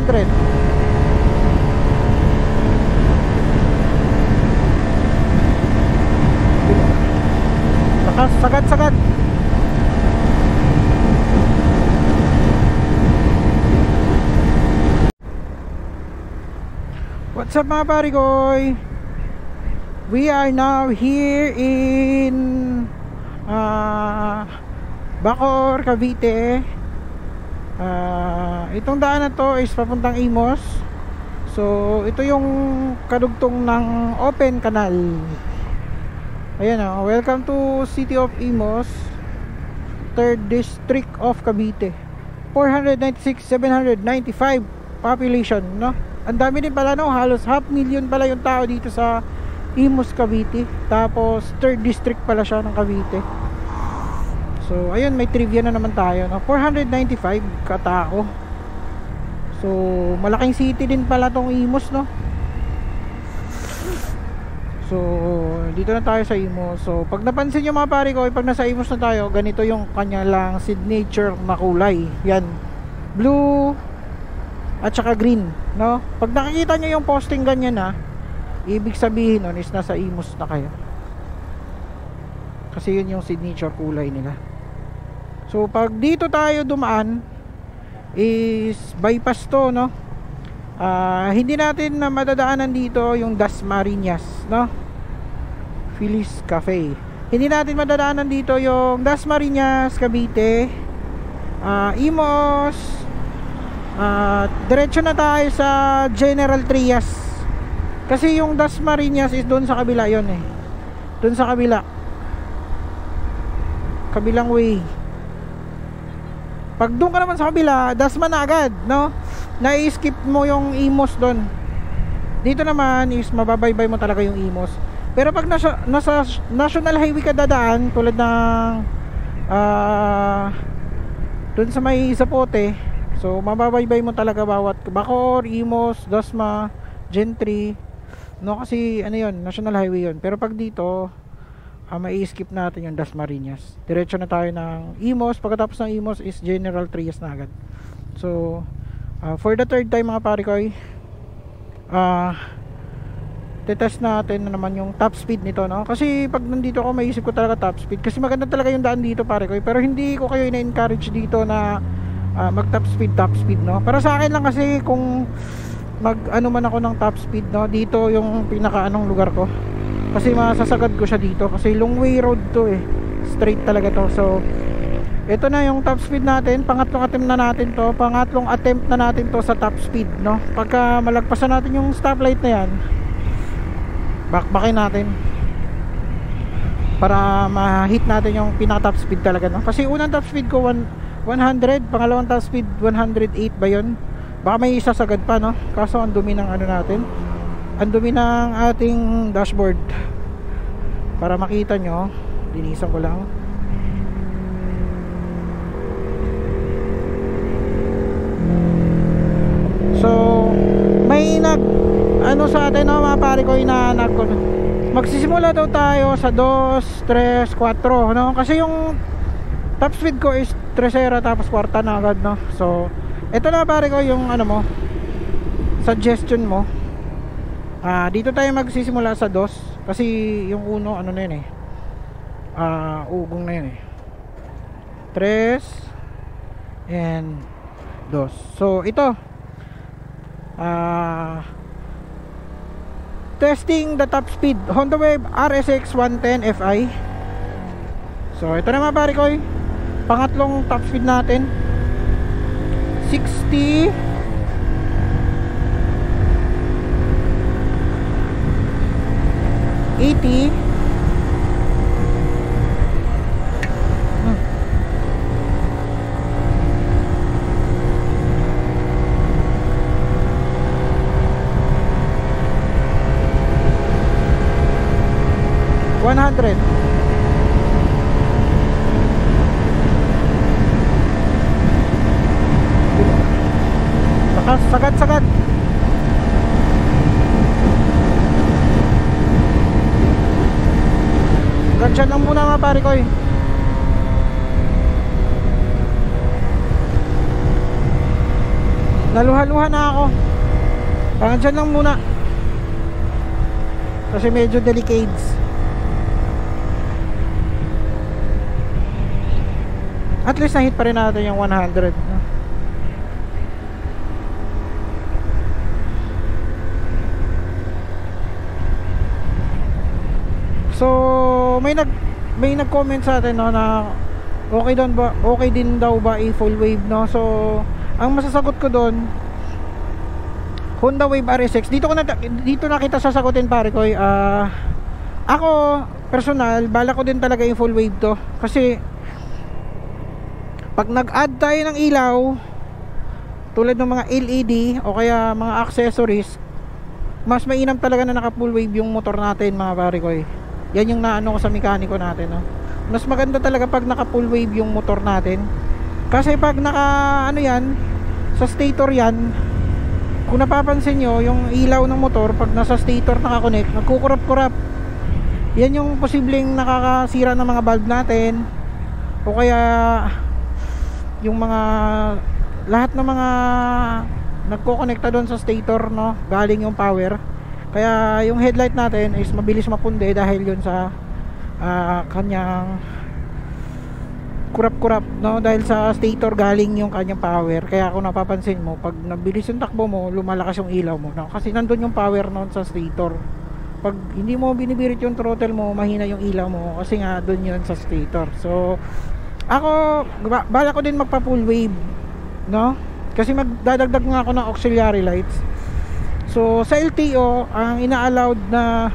100. Sagad. What's up mga parikoy? We are now here in Bacoor, Cavite. Itong daan na to is papuntang Imus. So ito yung kadugtong ng open canal. Ayan o, welcome to City of Imus, 3rd District of Cavite. 496,795 population, no? Ang dami din pala, no? Halos 500,000 pala yung tao dito sa Imus, Cavite. Tapos 3rd District pala siya ng Cavite. So ayun, may trivia na naman tayo, no? 495 katao. So malaking city din pala tong Imus, no? So dito na tayo sa Imus. So pag napansin nyo mga pare ko, pag nasa Imus na tayo, ganito yung kanya lang signature na kulay. Yan, blue at saka green, no? Pag nakikita nyo yung posting ganyan na, ibig sabihin nun is nasa Imus na kayo, kasi yun yung signature kulay nila. So pag dito tayo dumaan is bypass to, no? Hindi natin na madadaanan dito yung Dasmariñas, no? Feliz Cafe. Hindi natin madadaanan dito yung Dasmariñas, Cavite, Imus. Diretso na tayo sa General Trias. Kasi yung Dasmariñas is doon sa kabila yon eh. Doon sa kabila. Kabilang way. Pag doon ka naman sa kabila, Dasma na agad, no? Na-skip mo yung Imus doon. Dito naman is mababaybay mo talaga yung Imus. Pero pag nasa National Highway ka dadaan, tulad ng doon sa may Zapote, so mababaybay mo talaga bawat Bacoor, Imus, Dasma, Gentry, no? Kasi ano yun, National Highway yun. Pero pag dito, mai-skip natin yung Dasmariñas. Diretso na tayo ng Imus. Pagkatapos ng Imus is General Trias na agad. So for the third time mga pare ko, tetest natin na naman yung top speed nito, no? Kasi pag nandito ako, maisip ko talaga top speed, kasi maganda talaga yung daan dito pare ko. Pero hindi ko kayo ina-encourage dito na mag top speed, no? Para sa akin lang, kasi kung mag ano man ako ng top speed, no, dito yung pinaka anong lugar ko, kasi masasagad ko siya dito, kasi long way road to eh, straight talaga to. So ito na yung top speed natin. Pangatlong attempt na natin to sa top speed, no? Pagka malagpasan natin yung stoplight na yan, bakbakin natin para ma-hit natin yung pinaka top speed talaga, no? Kasi unang top speed ko 100, pangalawang top speed 108 ba yun? Baka may isasagad pa, no? Kaso ang dumi ng ano natin, ang dumi ng ating dashboard. Para makita nyo, linisan ko lang. So may ano sa atin, no, mga pare ko, inaanag ko, magsisimula daw tayo sa 2, 3, 4, no? Kasi yung top speed ko is 3 tapos kwarta na agad, no? So ito na pare ko yung ano mo, suggestion mo. Dito tayo magsisimula sa 2, kasi yung uno ano na yun eh, ugong na yun eh. 3 and 2. So ito, testing the top speed Honda Wave RSX 110 Fi. So ito na mga pare ko, pangatlong top speed natin, 60, 80, 100. Sagad. Gansyan lang muna mga pare ko. So 100. Naluha-luha na ako. Dyan lang muna. Kasi medyo delicades. At least na-hit pa rin natin yung 100, no? So may nag-comment sa atin, no, na okay din daw ba i-full wave, no? So ang masasagot ko doon, Honda Wave RSX. Dito na kita sasagutin, pare ko. Ako personal, bala ko din talaga yung full wave to. Kasi pag nag-add tayo ng ilaw tulad ng mga LED o kaya mga accessories, mas mainam talaga na naka full wave yung motor natin, mga pare ko. Yan yung naano ko sa mekaniko natin, no? Mas maganda talaga pag naka full wave yung motor natin. Kasi pag naka ano yan, sa stator yan, kung napapansin nyo, yung ilaw ng motor pag nasa stator nakakonect, nagkukurap-kurap. Yan yung posibleng nakakasira ng mga valve natin, o kaya yung mga lahat ng mga nagko-connecta doon sa stator, no, galing yung power. Kaya yung headlight natin is mabilis mapunde dahil yun sa kanyang kurap-kurap, no, dahil sa stator galing yung kanyang power. Kaya kung napapansin mo, pag nabilis yung takbo mo, lumalakas yung ilaw mo, no? Kasi nandun yung power noon sa stator. Pag hindi mo binibirit yung throttle mo, mahina yung ilaw mo kasi nga dun yun sa stator. So ako, bala ko din magpa full wave, no? Kasi magdadagdag nga ako ng auxiliary lights. So sa LTO, ang ina-allowed na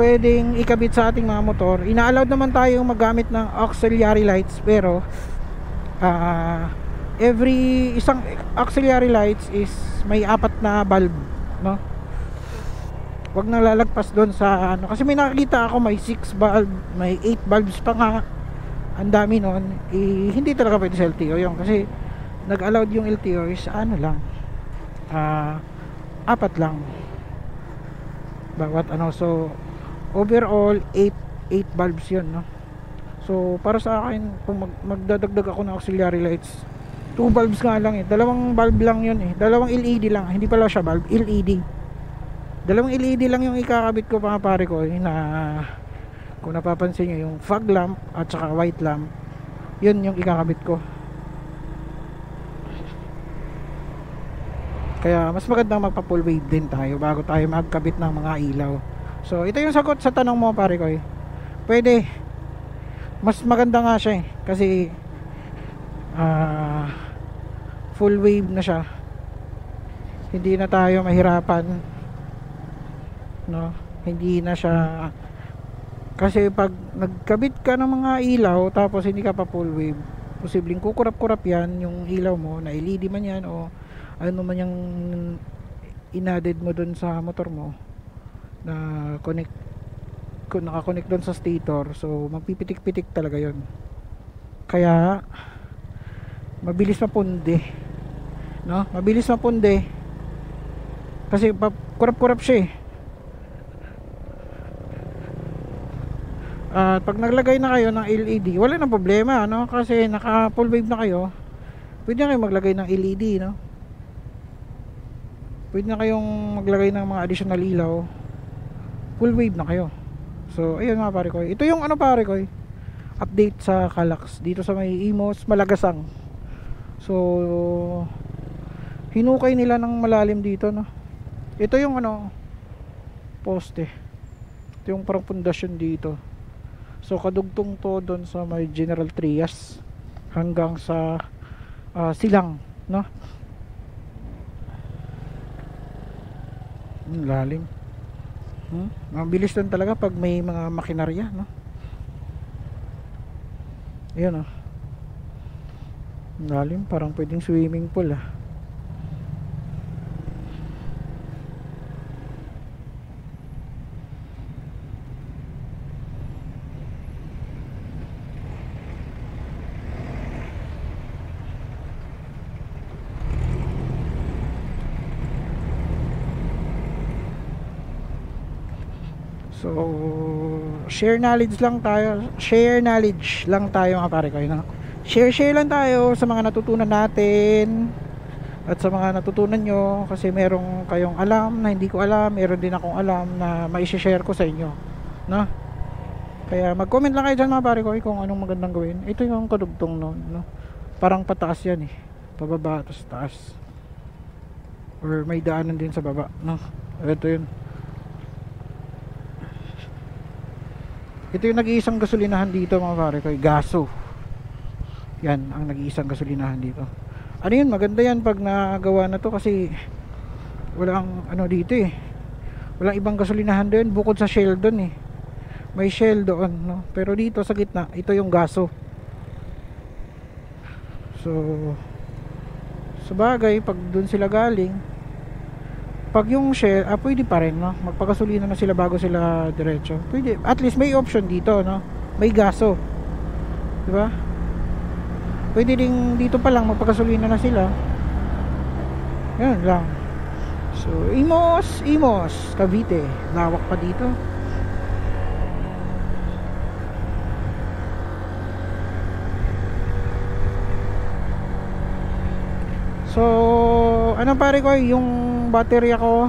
pwedeng ikabit sa ating mga motor, ina-allowed naman tayo magamit ng auxiliary lights, pero every isang auxiliary lights is may 4 na bulb, no? Wag nang lalagpas doon sa ano, kasi may nakikita ako may 6 bulb, may 8 bulbs pa nga. Ang dami noon. Hindi talaga pwede sa LTO yun, kasi nag-allowed yung LTO is ano lang, 4 lang bawat ano. So overall 8 bulbs yun, no? So para sa akin, kung magdadagdag ako ng auxiliary lights, 2 bulbs nga lang, dalawang bulb lang yun, dalawang LED lang, hindi pala siya bulb, LED. Dalawang LED lang yung ikakabit ko, mga pare ko, na kung napapansin nyo, yung fog lamp at saka white lamp, yun yung ikakabit ko. Kaya mas magandang magpa full wave din tayo bago tayo magkabit ng mga ilaw. So ito yung sagot sa tanong mo, pare ko. Pwede, mas maganda nga siya, kasi full wave na siya, hindi na tayo mahirapan, no? Hindi na siya, kasi pag nagkabit ka ng mga ilaw tapos hindi ka pa full wave, posibleng kukurap-kurap yan yung ilaw mo, na LED man yan o ano man yung inadded mo dun sa motor mo na naka-connect doon sa stator. So magpipitik-pitik talaga yon. Kaya mabilis mapunde, no? Mabilis mapunde kasi kurap-kurap siya, At pag naglagay na kayo ng LED, wala nang problema, no? Kasi naka full wave na kayo. Pwede na kayong maglagay ng LED, no? Pwede na kayong maglagay ng mga additional ilaw. Full wave na kayo. So ayun, mga pare ko, ito yung ano, pare ko, update sa Calax dito sa may Imos, Malagasang. So hinukay nila ng malalim dito, no? Ito yung ano, poste. Ito yung parang pundasyon dito. So kadugtong to doon sa may General Trias hanggang sa Silang, no? Lalim. Mabilis lang talaga pag may mga makinarya, no? Ayan, oh. Lalim, parang pwedeng swimming pool, So share knowledge lang tayo, mga pare ko, no? Share lang tayo sa mga natutunan natin At sa mga natutunan nyo, kasi merong kayong alam na hindi ko alam, meron din akong alam na mai-share ko sa inyo, no? Kaya mag-comment lang kayo dyan mga pare ko kung anong magandang gawin. Ito yung kadugtong nun, no? Parang pataas yan eh, pababa tapos taas, or may daanan din sa baba, no? Ito yun. Ito yung nag-iisang gasolinahan dito mga pare ko, Gaso. Yan ang nag-iisang gasolinahan dito. Ano yun, maganda yan pag nagawa na to, kasi walang ano dito eh, walang ibang gasolinahan doon bukod sa Shell doon eh. May Shell doon, no? Pero dito sa gitna, ito yung Gaso. So sa bagay, pag doon sila galing, pag yung Shell, pwede pa rin, no? Magpagasolina na sila bago sila diretso. Pwede, at least may option dito, no? May Gaso, di ba? Pwede ding dito pa lang magpagasolina na sila. Yan lang. So Imos, Cavite, lawak pa dito. So ano pare ko, yung baterya ko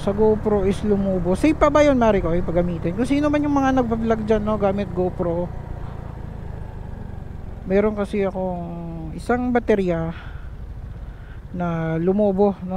sa GoPro is lumubo. Safe pa ba yun pare ko pag gamitin? Kung sino man yung mga nagpa-vlog dyan, no, gamit GoPro, meron kasi akong isang baterya na lumubo, no?